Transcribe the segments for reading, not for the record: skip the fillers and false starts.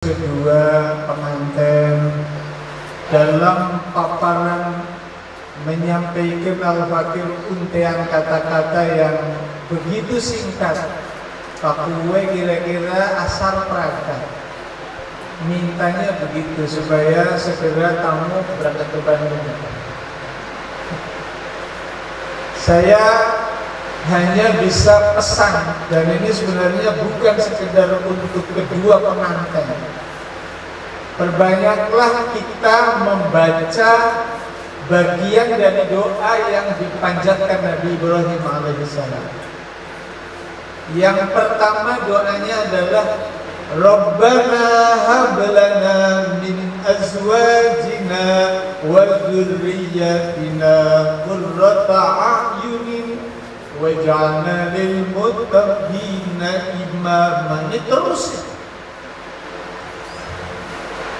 kedua pengantin dalam paparan menyampaikan Al-Fakir untean kata-kata yang begitu singkat. Pakuwe kira-kira asal perangkat. Mintanya begitu supaya segera tamu berangkat ke Bandung. Saya hanya bisa pesan, dan ini sebenarnya bukan sekedar untuk kedua pengantin. Perbanyaklah kita membaca bagian dari doa yang dipanjatkan Nabi Ibrahim alaihissalam. Yang pertama doanya adalah Rabbana hab lana min azwajina wa dzurriyyatina qurrata a'yunin waj'alna lil muttaqina imama. Ini terus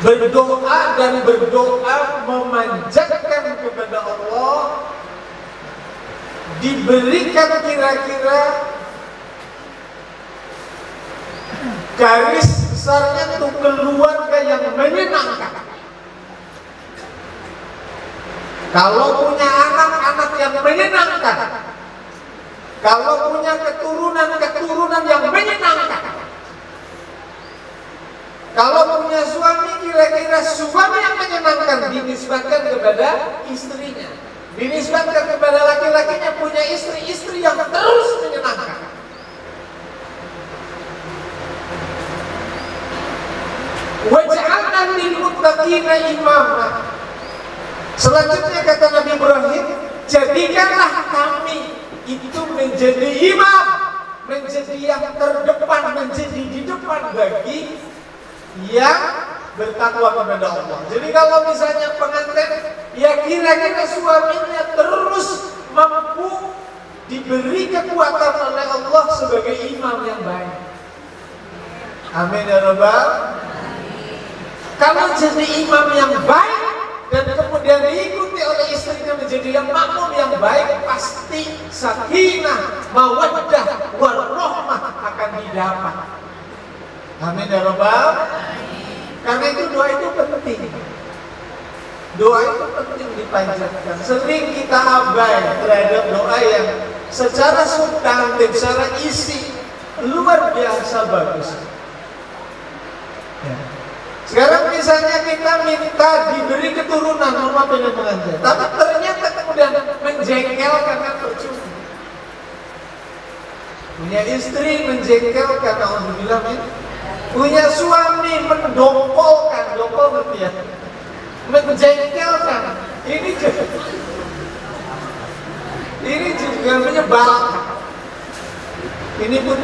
berdoa dan berdoa memanjatkan kepada Allah, diberikan kira-kira garis besarnya untuk keluarga yang menyenangkan. Kalau punya anak-anak yang menyenangkan, kalau punya keturunan yang menyenangkan, kalau punya suami kira-kira suami yang menyenangkan, dinisbatkan kepada istrinya, dinisbatkan kepada laki-lakinya punya istri yang terus menyenangkan. Waj'alna lil muttaqina imama. Selanjutnya kata Nabi Ibrahim, jadikanlah kami itu menjadi imam, menjadi yang terdepan, menjadi di depan bagi yang bertakwa kepada Allah. Jadi kalau misalnya pengantin, ya kira-kira suaminya terus mampu diberi kekuatan oleh Allah sebagai imam yang baik. Amin ya Rabbal. Kalau jadi imam yang baik dan kemudian diikuti oleh istrinya menjadi yang makmum yang baik, pasti sakinah, mawaddah, warahmah akan didapat. Amin ya Rabbal. Karena itu doa itu penting. Doa itu penting dipanjatkan. Sering kita abai terhadap doa yang secara substantif, secara isi luar biasa bagus. Ya. Sekarang misalnya kita minta diberi keturunan rumah pengantin, tapi ternyata kemudian menjengkelkan, kan percuma. Punya istri menjengkelkan, alhamdulillah men. Punya suami mendongkolkan, dongkol ngerti ya? Menjengkelkan. Ini juga menyebalkan. Ini pun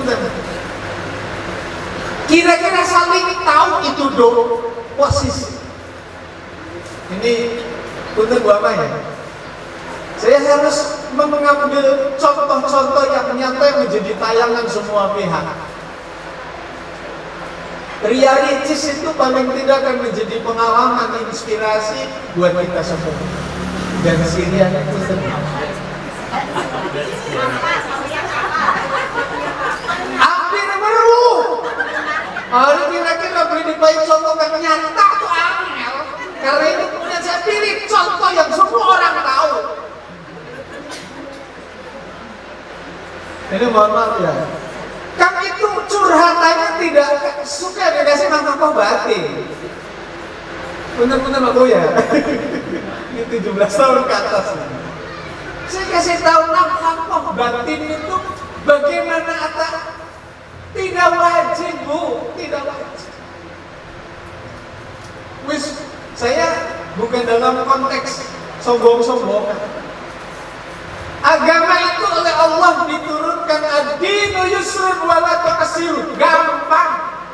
kira-kira saling tahu itu posisi. Ini untuk apa ya? Saya harus mengambil contoh-contoh yang nyata yang menjadi tayangan semua pihak. Ria Ricis itu paling tidak akan menjadi pengalaman, inspirasi buat kita semua. Dan Syria itu hampir meru. Hari kira-kira beri dibaik contoh yang nyata tuh angel. Karena ini kemudian saya pilih contoh yang semua orang tahu. Ini mohon maaf ya. Kan itu curhatannya tidak suka dikasih nafkah batin. Bener-bener aku ya. Ini 17 tahun ke atas. Saya kasih tahu nafkah batin itu bagaimana tidak wajib Bu, tidak wajib. Saya bukan dalam konteks sombong-sombongan. Agama itu oleh Allah diturunkan ad-dinu yusrun wa la tu'assir, gampang.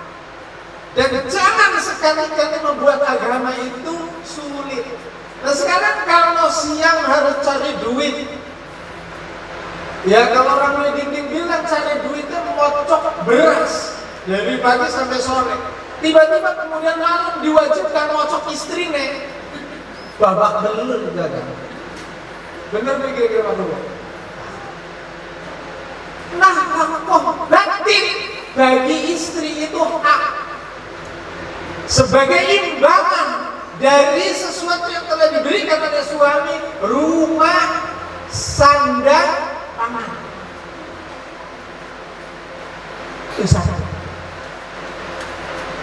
Dan jangan sekali-kali membuat agama itu sulit. Nah sekarang kalau siang harus cari duit, ya kalau orang Medinding bilang cari duitnya mocok beras dari pagi sampai sore. Tiba-tiba kemudian malam diwajibkan mocok istrinya, babak belur juga kan. Bener nih kira-kira Pak. Nafkah batin bagi istri itu hak. sebagai imbangan dari sesuatu yang telah diberikan pada suami, rumah, sandang, pangan. Itu satu.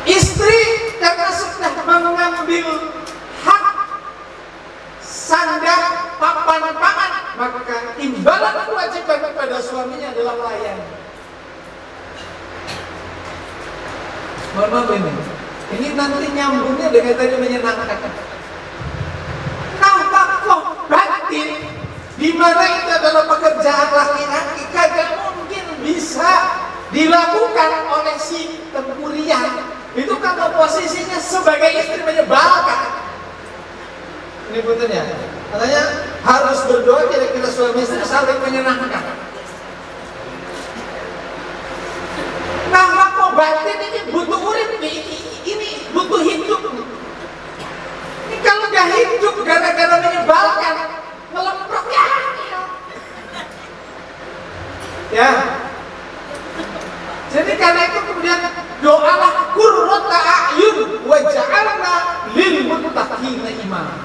Istri karena sudah mengambil hak sandang, papan, pangan, maka imbalan kewajiban kepada suaminya adalah melayani. Mohon maaf ini nanti nyambungnya dengan tadi menyenangkan. Nafkah batin, di mana itu adalah pekerjaan laki-laki, kagak mungkin bisa dilakukan oleh si tempurian. Itu kalau posisinya sebagai istri menyebalkan. Ini betulnya. Makanya harus berdoa kira-kira suami istri saling menyenangkan. Nafkah batin ini butuh urip, ini butuh hidup. Ini kalau gak hidup gara-gara menyebalkan, ngelemprok ya. Jadi karena itu kemudian doalah qurrata a'yun waj'alna lil muttaqina imama.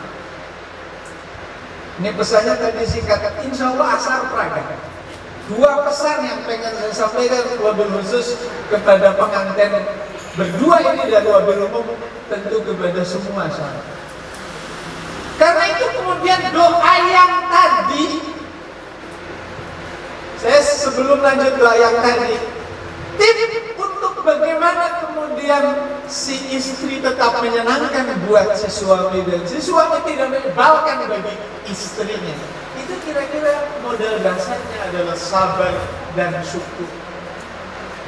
Ini pesannya tadi singkat, insya Allah asar praga. Dua pesan yang pengen saya sampaikan wabil khusus kepada pengantin berdua ini dan wabil umum tentu kepada semua sahabat. Karena itu kemudian doa yang tadi, saya sebelum lanjut doa yang tadi, tip untuk bagaimana kemudian si istri tetap menyenangkan buat si suami dan si suami tidak menyebalkan bagi istrinya. Itu kira-kira modal dasarnya adalah sabar dan syukur.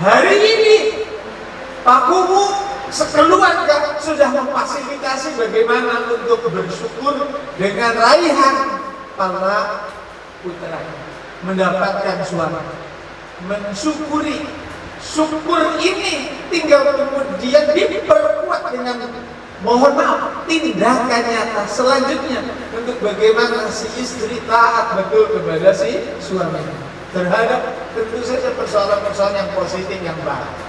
Hari ini Pak Kubu sekeluarga sudah memfasilitasi bagaimana untuk bersyukur dengan raihan para putra mendapatkan suami, mensyukuri. Syukur ini tinggal kemudian diperkuat dengan mohon maaf tindakan nyata selanjutnya untuk bagaimana si istri taat betul kepada si suami terhadap tentu saja persoalan-persoalan yang positif yang baik.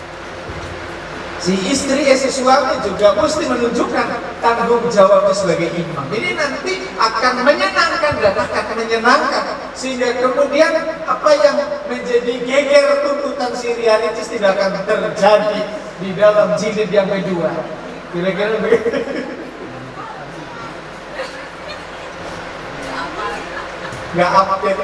Si istri si suami juga mesti menunjukkan tanggung jawabnya sebagai imam. Ini nanti akan menyenangkan dan akan menyenangkan sehingga kemudian apa yang menjadi geger tuntutan si realitis tidak akan terjadi di dalam jilid yang kedua. Kira-kira begitu. Nggak update.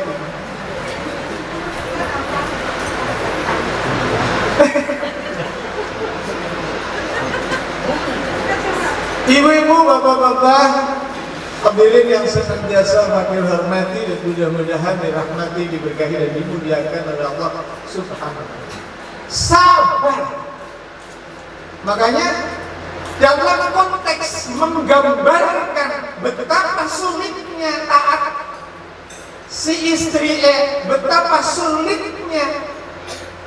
Ibu-ibu, bapak-bapak, hadirin yang senantiasa kami hormati dan mudah-mudahan dirahmati, diberkahi dan dimuliakan oleh Allah Subhanahu wa taala. Sabar. Makanya dalam konteks menggambarkan betapa sulitnya taat si istri, betapa sulitnya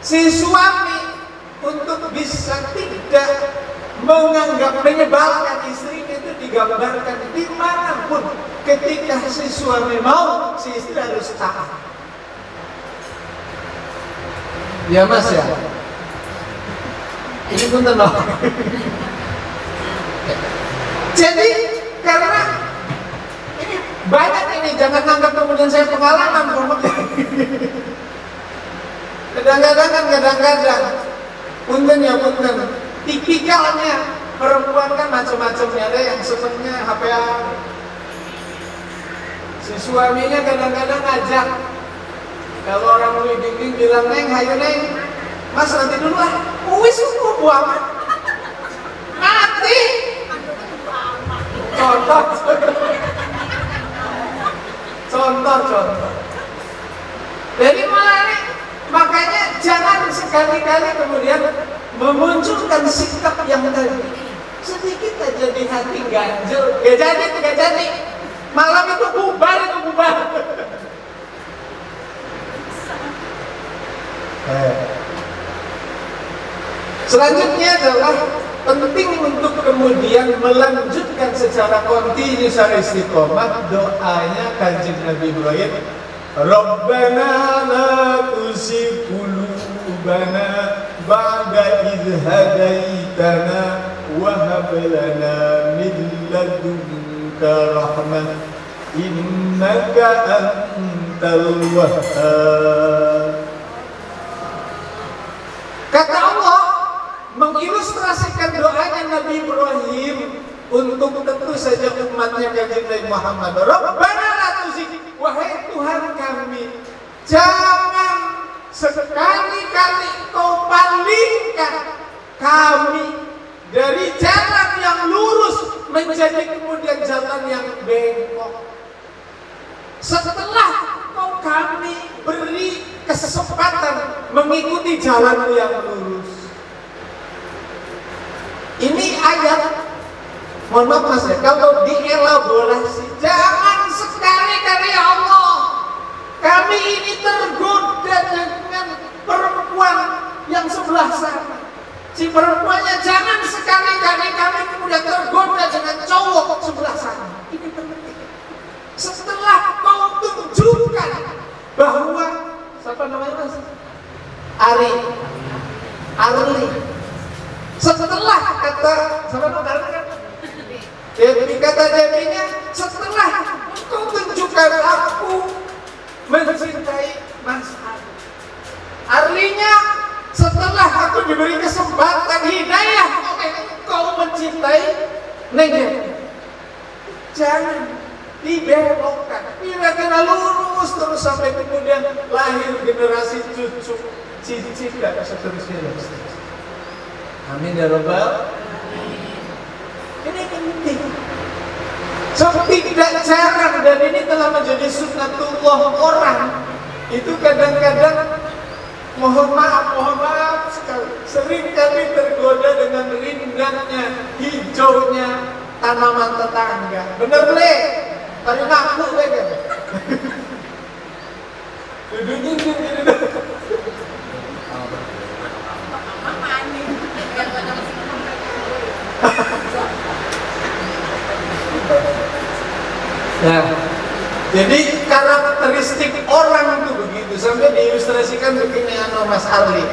si suami untuk bisa tidak menganggap menyebalkan istrinya, itu digambarkan dimanapun. Ketika si suami mau, si istri harus taat. Ya mas ya, ini pun tenang. Jadi karena ini banyak ini, jangan anggap kemudian saya pengalaman. Kadang-kadang punten ya punten, tipikalnya perempuan kan macam-macamnya. Ada yang senangnya HP-an, si suaminya kadang-kadang ngajak, kalau orang ngeding bilang neng, hayu neng, mas nanti dulu lah, wis buang mati. Contoh. Jadi makanya jangan sekali-kali kemudian memunculkan sikap yang tadi. Sedikit aja di hati ganjel, gak jadi. Malam itu bubar. Selanjutnya adalah penting untuk kemudian melanjutkan secara kontinu secara istiqomah doanya Kanjeng Nabi Ibrahim, Rabbana la tuzigh qulubana ba'da idh hadaitana wa hab lana min ladunka rahmah innaka antal wahhab. Kata Allah mengilustrasikan doanya Nabi Ibrahim untuk tentu saja umatnya Kanjeng Nabi Muhammad. Rabbana la tuzigh, wahai Tuhan kami, jangan sekali-kali Kau palingkan kami dari jalan yang lurus menjadi kemudian jalan yang bengkok. Setelah Kau kami beri kesempatan mengikuti jalan yang lurus. Ini ayat, mohon maaf Mas ya, kalau dielaborasi, jangan sekali-kali ya Allah kami ini tergoda dengan perempuan yang sebelah sana. Si perempuannya jangan sekali-kali kami kemudian tergoda dengan cowok sebelah sana. Ini penting. Setelah Kau tunjukkan bahwa siapa namanya Mas? Arli. Setelah kata siapa namanya? Dewi, kata Dewinya, setelah Kau tunjukkan aku mencintai Mas Arlinya, setelah aku diberi kesempatan hidayah, Kau mencintai Neng Dewi, jangan dibelokkan, kira-kira lurus terus sampai kemudian lahir generasi cucu, cicit dan seterusnya. Amin ya Rabbal. Ini penting. Tidak jarang, dan ini telah menjadi sunnatullah orang itu kadang-kadang mohon maaf sekali, sering kali tergoda dengan rindangnya, hijaunya tanaman tetangga. Bener ble? Tadi ngaku ble kan? Duduknya gitu. Nah, jadi karakteristik orang itu begitu, sampai diilustrasikan begini Mas Arli.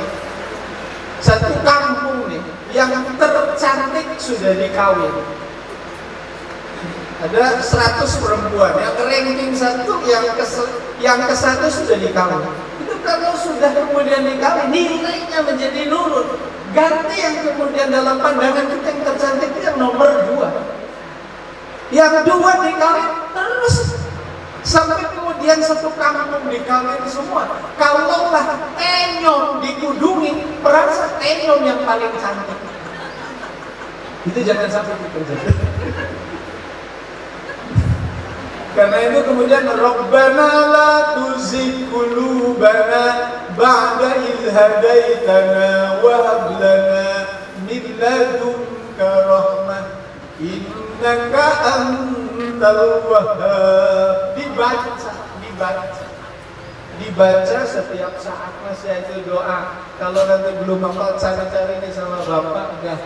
Satu kampung nih, yang tercantik sudah dikawin. Ada 100 perempuan, yang ranking 1, yang ke 1 sudah dikawin. Itu kalau sudah kemudian dikawin, nilainya menjadi nurun. Ganti yang kemudian dalam pandangan kita yang tercantik itu yang nomor 2. Yang 2 dikawin terus sampai kemudian satu kampung dikawin semua. Kalaulah Tenyom dikudungi, perasa Tenyom yang paling cantik. Itu jangan sampai terjadi. Karena itu kemudian Rabbana la tuzigh qulubana ba'da idh hadaitana wa hab lana min ladunka rahmah innaka antal wahhab. Dibaca setiap saat Mas ya, itu doa. Kalau nanti belum hafal, cari-cari nih sama Bapak, udah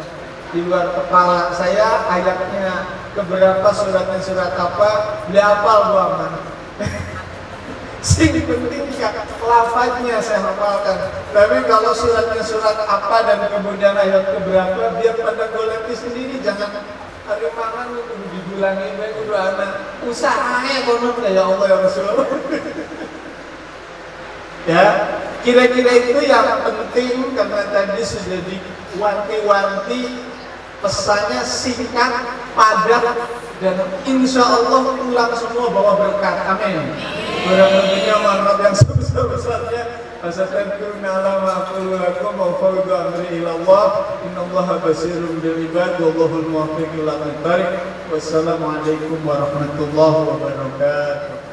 di luar kepala saya ayatnya keberapa, suratnya surat apa, dia hafal doa mana. Sing penting lafaznya saya hafalkan. Tapi kalau suratnya surat apa dan kemudian ayat keberapa, biar pada goleti sendiri, jangan ada pangan itu diulangi baik udah anak usahanya konon ya Allah ya Rasul. Ya, kira-kira itu yang penting, karena tadi sudah diwanti-wanti, pesannya singkat, padat, dan insya Allah pulang semua bawa berkat. Amin. Kurang-lebihnya mohon yang sebesar-besarnya. Astaghfirullah wa aqulu lakum wa fawdu amri ila Allah innallaha basirun bil ibad wallahu al-muwaffiq ila al-tariq. Wassalamu alaikum warahmatullahi wabarakatuh.